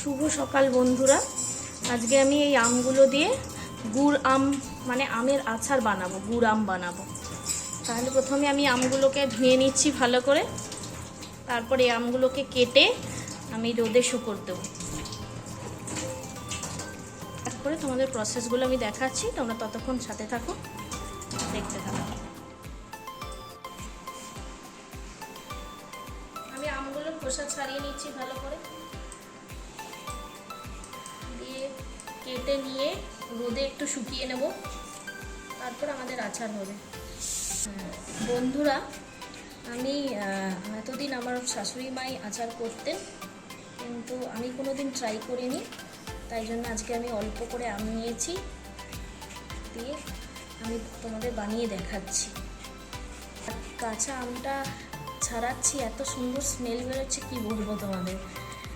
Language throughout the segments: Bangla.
শুভ সকাল বন্ধুরা। আজকে আমি এই আমগুলো দিয়ে গুড় আম মানে আমের আচার বানাবো, গুড় আম বানাবো। তাহলে প্রথমে আমি আমগুলোকে ধুয়ে নিচ্ছি ভালো করে, তারপরে এই আমগুলোকে কেটে আমি রোদে শুকোতে দেবো। তারপরে তোমাদের প্রসেসগুলো আমি দেখাচ্ছি, তোমরা ততক্ষণ সাথে থাকো, দেখতে থাকো। আমি আমগুলোর খোসা ছাড়িয়ে নিচ্ছি ভালো করে, দিয়ে কেটে নিয়ে রোদে একটু শুকিয়ে নেব, তারপর আমাদের আচার হবে। বন্ধুরা, আমি এতদিন আমার শাশুড়ি মাই আচার করতেন, কিন্তু আমি কোনোদিন ট্রাই করিনি, তাই জন্য আজকে আমি অল্প করে আম নিয়েছি, দিয়ে আমি তোমাদের বানিয়ে দেখাচ্ছি। কাঁচা আমটা ছাড়াচ্ছি, এত সুন্দর স্মেল বেরোচ্ছে, কি বলবো তোমাদের।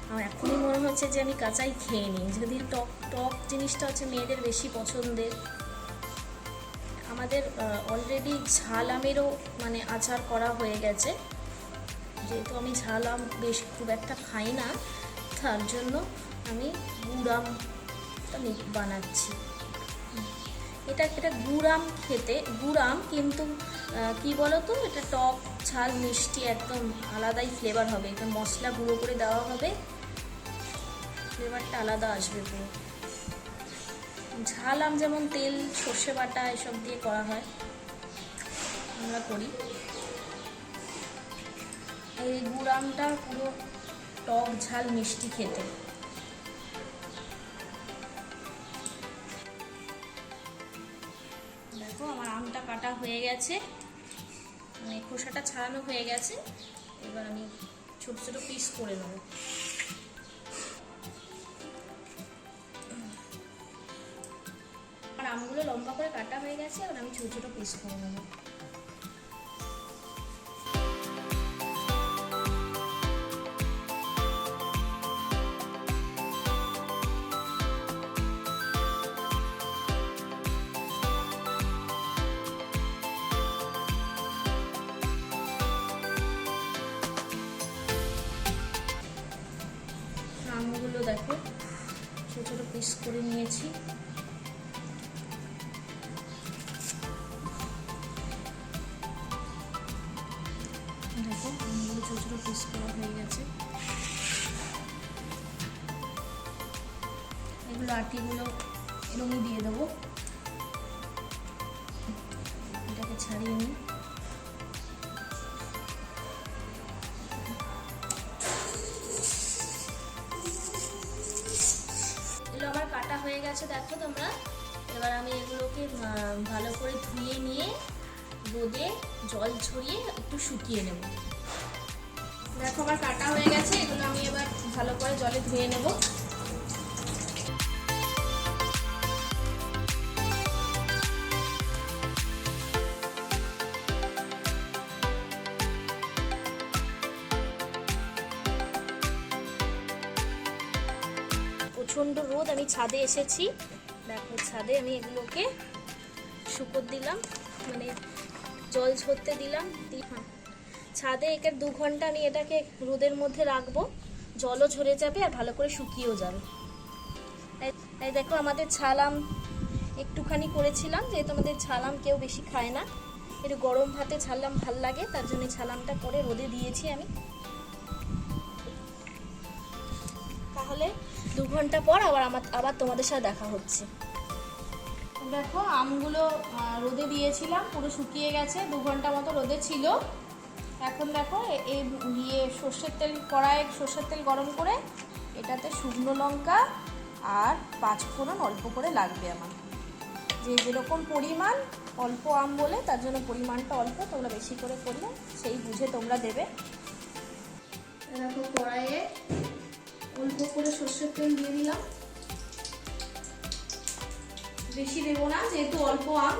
আমার এখনই মনে হচ্ছে যে আমি কাঁচাই খেয়ে নিই। যদি টক টক জিনিসটা হচ্ছে মেয়েদের বেশি পছন্দের। আমাদের অলরেডি ঝাল আমেরও মানে আচার করা হয়ে গেছে, যেহেতু আমি ঝাল আম বেশ খুব একটা খাই না, তার জন্য আমি গুড় আমটা বানাচ্ছি। এটা গুড় আম খেতে, গুড় আম কিন্তু কি বলো তো, এটা টক ঝাল মিষ্টি একদম আলাদাই ফ্লেভার হবে। এটা মশলা গুঁড়ো করে দেওয়া হবে, ফ্লেভারটা আলাদা আসবে পুরো। ঝাল আম যেমন তেল সর্ষে বাটা এসব দিয়ে করা হয়, আমরা করি। এই গুড় আমটা পুরো টক ঝাল মিষ্টি খেতে। দেখো আমার আমটা কাটা হয়ে গেছে, মানে খোসাটা ছাড়ানো হয়ে গেছে। এবার আমি ছোট ছোট পিস করে নেব। আর আমগুলো লম্বা করে কাটা হয়ে গেছে, এবার আমি ছোট ছোট পিস করে নেব। আমগুলো দেখো ছোট ছোট পিস করে নিয়েছি। দেখো আমগুলো ছোট ছোট পিস করা হয়ে গেছে। এগুলো আটিগুলো এরকমই দিয়ে দেবো। এটাকে ছাড়িয়ে নিই। এগুলো আমার কাটা হয়ে গেছে, দেখো তোমরা। এবার আমি এগুলোকে ভালো করে ধুয়ে নিয়ে রোদে জল ছড়িয়ে একটু শুকিয়ে নেব। দেখো আমার কাটা হয়ে গেছে, এগুলো আমি এবার ভালো করে জলে ধুয়ে নেব। প্রচণ্ড রোদ, আমি ছাদে এসেছি। দেখো ছাদে আমি এগুলোকে শুকোতে দিলাম, মানে জল ঝরতে দিলাম। ছাদে একে 2 ঘন্টা আমি এটাকে রোদের মধ্যে রাখবো, জলও ঝরে যাবে আর ভালো করে শুকিয়েও যাবে। এই দেখো আমাদের ছালাম একটুখানি করেছিলাম, যেহেতু আমাদের ছালাম কেউ বেশি খায় না, একটু গরম ভাতে ছালাম ভাল লাগে, তার জন্য ছালামটা করে রোদে দিয়েছি আমি। তাহলে 2 ঘন্টা পর আবার তোমাদের সাথে দেখা হচ্ছে। দেখো আমগুলো রোদে দিয়েছিলাম, পুরো শুকিয়ে গেছে, 2 ঘন্টা মতো রোদে ছিল। এখন দেখো এই সর্ষের তেল, কড়াইয়ে সর্ষের তেল গরম করে এটাতে শুকনো লঙ্কা আর 5 ফোড়ন অল্প করে লাগবে আমার। যেরকম পরিমাণ, অল্প আম বলে তার জন্য পরিমাণটা অল্প, তোমরা বেশি করে করলে সেই বুঝে তোমরা দেবে। দেখো কড়াইয়ে অল্প করে সর্ষের তেল দিয়ে দিলাম, বেশি দেবো না যেহেতু অল্প আম।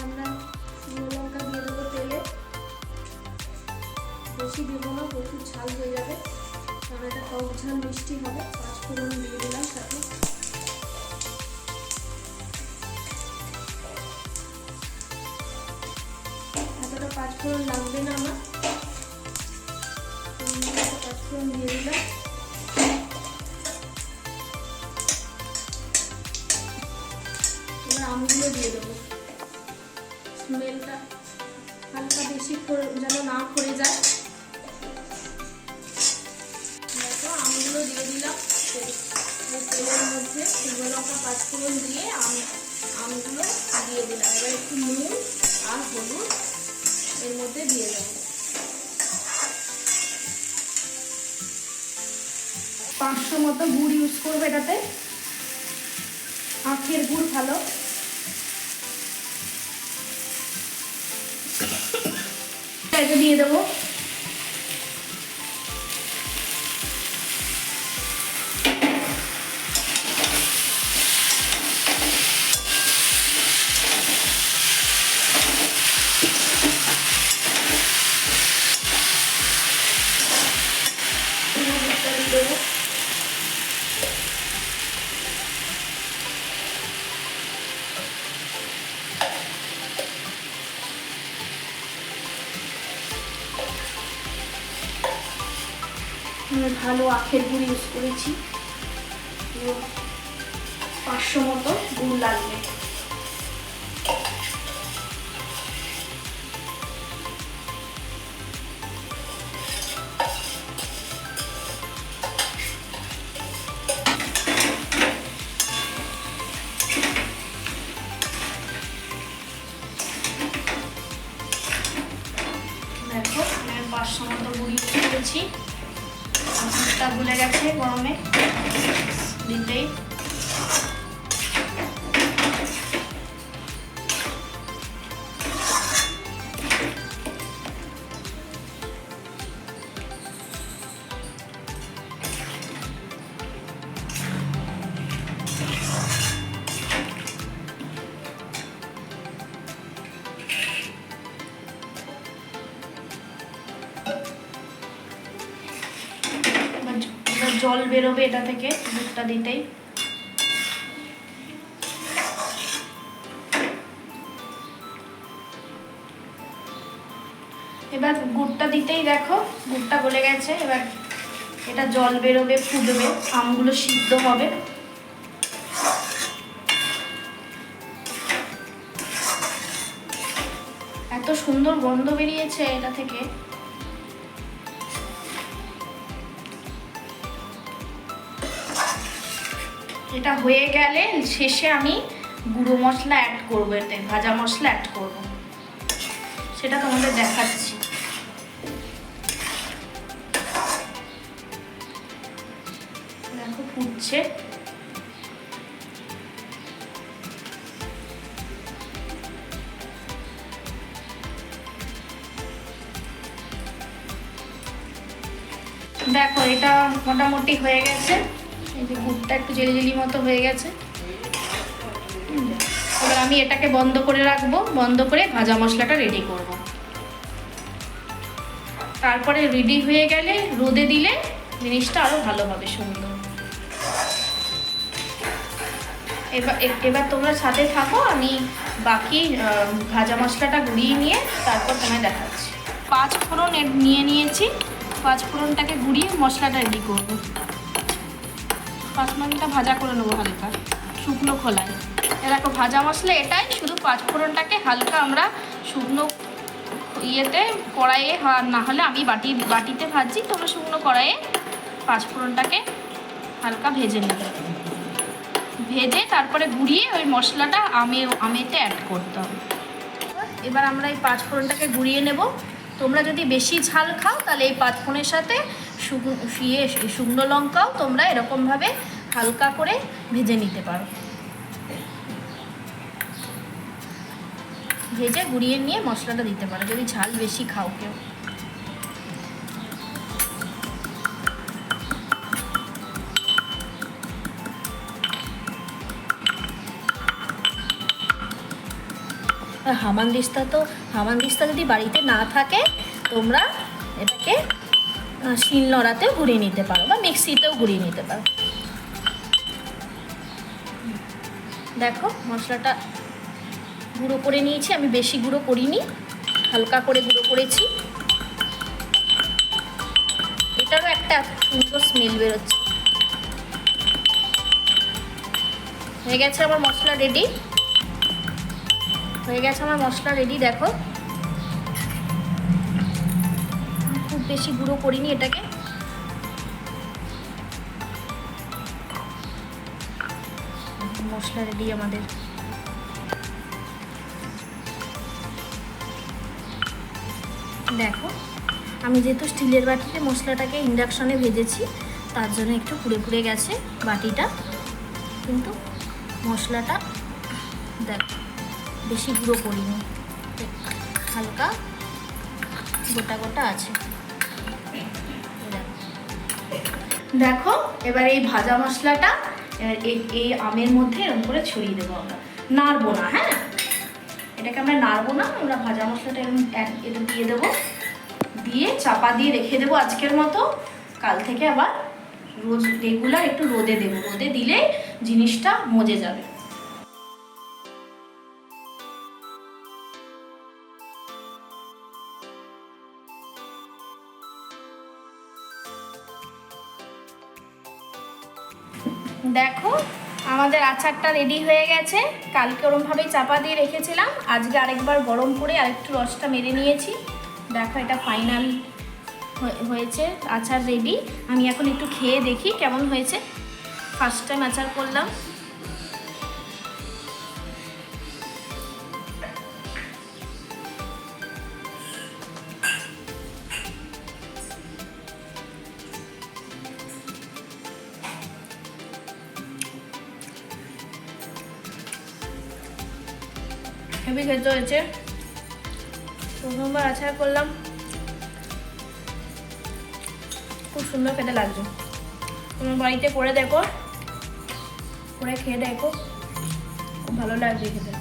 আমরা শুকনো লঙ্কা দিয়ে দেবো তেলে, বেশি দেবো না, প্রচুর ঝাল হয়ে যাবে, কারণ এটা টক ঝাল মিষ্টি হবে। 5 ফোড়ন দিয়ে দিলাম সাথে। 5 ফোড়ন লাগবে না আমার, 5 ফোড়ন দিয়ে দিলাম। এবার আমগুলো দিয়ে দেবো, স্মেলটা হালকা বেশি যেন না পড়ে যায়। দেখো আমগুলো দিয়ে দিলাম তেলের মধ্যে, শুকনো লঙ্কা 5 ফোড়ন দিয়ে আমগুলো দিয়ে দিলাম। এবার একটু নুন আর হলুদ এর মধ্যে দিয়ে দেবো। 500 মতো গুড় ইউজ করবো এটাতে, আখের গুড় ভালো। এটা দিয়ে দেবো। ভালো আখের গুড় ইউজ করেছি, 500 মতো গুড় লাগবে। দেখো আমি 500 মতো গুড় ইউজ করেছি। দুধটা গুলে গেছে গরমে দিতেই। জল বেরোবে এটা থেকে দুধটা দিতেই। এবার গুড়টা দিতেই দেখো গুড়টা গলে গেছে। এবার এটা জল বেরোবে, ফুটবে, আমগুলো সিদ্ধ হবে। এত সুন্দর গন্ধ বেরিয়েছে এটা থেকে। এটা হয়ে গেলে শেষে আমি গুঁড়ো মশলা অ্যাড করবো, এতে ভাজা মশলা অ্যাড করব, সেটা তোমাদের দেখাচ্ছি। দেখো ফুটছে। দেখো এটা মোটামুটি হয়ে গেছে। এই যে গুড়টা একটু জেলি জেলি মতো হয়ে গেছে। এবার আমি এটাকে বন্ধ করে রাখবো, বন্ধ করে ভাজা মশলাটা রেডি করব। তারপরে রেডি হয়ে গেলে রোদে দিলে জিনিসটা আরো ভালো হবে, সুন্দর। এবার তোমরা সাথে থাকো, আমি বাকি ভাজা মশলাটা গুঁড়িয়ে নিয়ে তারপর তোমায় দেখাচ্ছি। 5 ফোড়ন নিয়ে নিয়েছি, 5 ফোড়নটাকে গুঁড়িয়ে মশলাটা রেডি করবো। 5 ফোড়নটা ভাজা করে নেবো হালকা শুকনো খোলায়। এরকম ভাজা মশলা এটাই, শুধু 5 ফোড়নটাকে হালকা আমরা শুকনো ইয়েতে কড়াইয়ে, না হলে আমি বাটিতে ভাজছি, তোমরা শুকনো কড়াইয়ে 5 ফোড়নটাকে হালকা ভেজে নেবে। ভেজে তারপরে গুঁড়িয়ে ওই মশলাটা আমেতে অ্যাড করতে হবে। এবার আমরা এই 5 ফোড়নটাকে গুঁড়িয়ে নেব। তোমরা যদি বেশি ঝাল খাও তাহলে এই 5 ফোড়নের সাথে শুকনো লঙ্কাও তোমরা এরকমভাবে হালকা করে ভেজে নিতে পারো। ভেজে গুঁড়িয়ে নিয়ে মশলাটা দিতে পারো যদি ঝাল বেশি খাও কেউ। হামানদিস্তা যদি বাড়িতে না থাকে তোমরা এটাকে শিলনোড়াতেও গুঁড়িয়ে নিতে পারো বা মিক্সিতেও গুঁড়িয়ে নিতে পারো। দেখো মশলাটা গুঁড়ো করে নিয়েছি, আমি বেশি গুঁড়ো করিনি, হালকা করে গুঁড়ো করেছি। এটারও একটা সুন্দর স্মেল বেরোচ্ছে। হয়ে গেছে আমার মশলা রেডি, হয়ে গেছে আমার মশলা রেডি। দেখো খুব বেশি গুঁড়ো করিনি এটাকে। মশলা রেডি আমাদের। দেখো আমি যেহেতু স্টিলের বাটিতে মশলাটাকে ইন্ডাকশনে ভেজেছি, তার জন্য একটু পুড়ে পুড়ে গেছে বাটিটা, কিন্তু মশলাটা দেখো বেশি গুঁড়ো করিনি, হালকা গোটা গোটা আছে। দেখো এবার এই ভাজা মশলাটা এই আমের মধ্যে এরকম করে ছড়িয়ে দেবো। আমরা নাড়বো না, হ্যাঁ এটাকে আমরা নাড়বো না, আমরা ভাজা মশলাটা এটা দিয়ে দেবো, দিয়ে চাপা দিয়ে রেখে দেবো আজকের মতো। কাল থেকে আবার রোজ রেগুলার একটু রোদে দেবো, রোদে দিলে জিনিসটা মজে যাবে। দেখো আমাদের আচারটা রেডি হয়ে গেছে। কালকে ওরমভাবেই চাপা দিয়ে রেখেছিলাম, আজকে আরেকবার গরম করে আরেকটু রসটা মেরে নিয়েছি। দেখো এটা ফাইনাল হয়েছে, আচার রেডি। আমি এখন একটু খেয়ে দেখি কেমন হয়েছে। ফার্স্ট টাইম আচার করলাম। হেভি খেতে হয়েছে, প্রথমবার আচার করলাম, খুব সুন্দর খেতে লাগছে। তোমার বাড়িতে করে দেখো, করে খেয়ে দেখো, খুব ভালো লাগবে খেতে।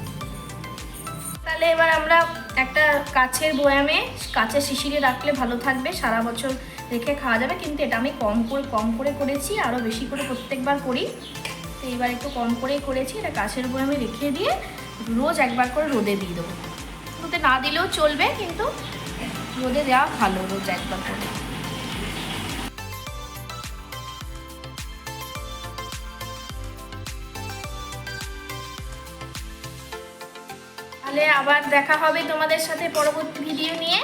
তাহলে এবার আমরা একটা কাচের বয়ামে, কাচের শিশিরে রাখলে ভালো থাকবে, সারা বছর রেখে খাওয়া যাবে। কিন্তু এটা আমি কম করে করেছি, আরও বেশি করে প্রত্যেকবার করি, তো এবার একটু কম করেই করেছি। এটা কাচের বয়ামে রেখে দিয়ে রোজ একবার করে রোদে দিয়ে দেবো। রোদে না দিলেও চলবে, কিন্তু রোদে দেওয়া ভালো, রোজ একবার করে। তাহলে আবার দেখা হবে তোমাদের সাথে পরবর্তী ভিডিও নিয়ে।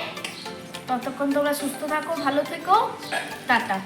ততক্ষণ তোমরা সুস্থ থাকো, ভালো থেকো, টাটা।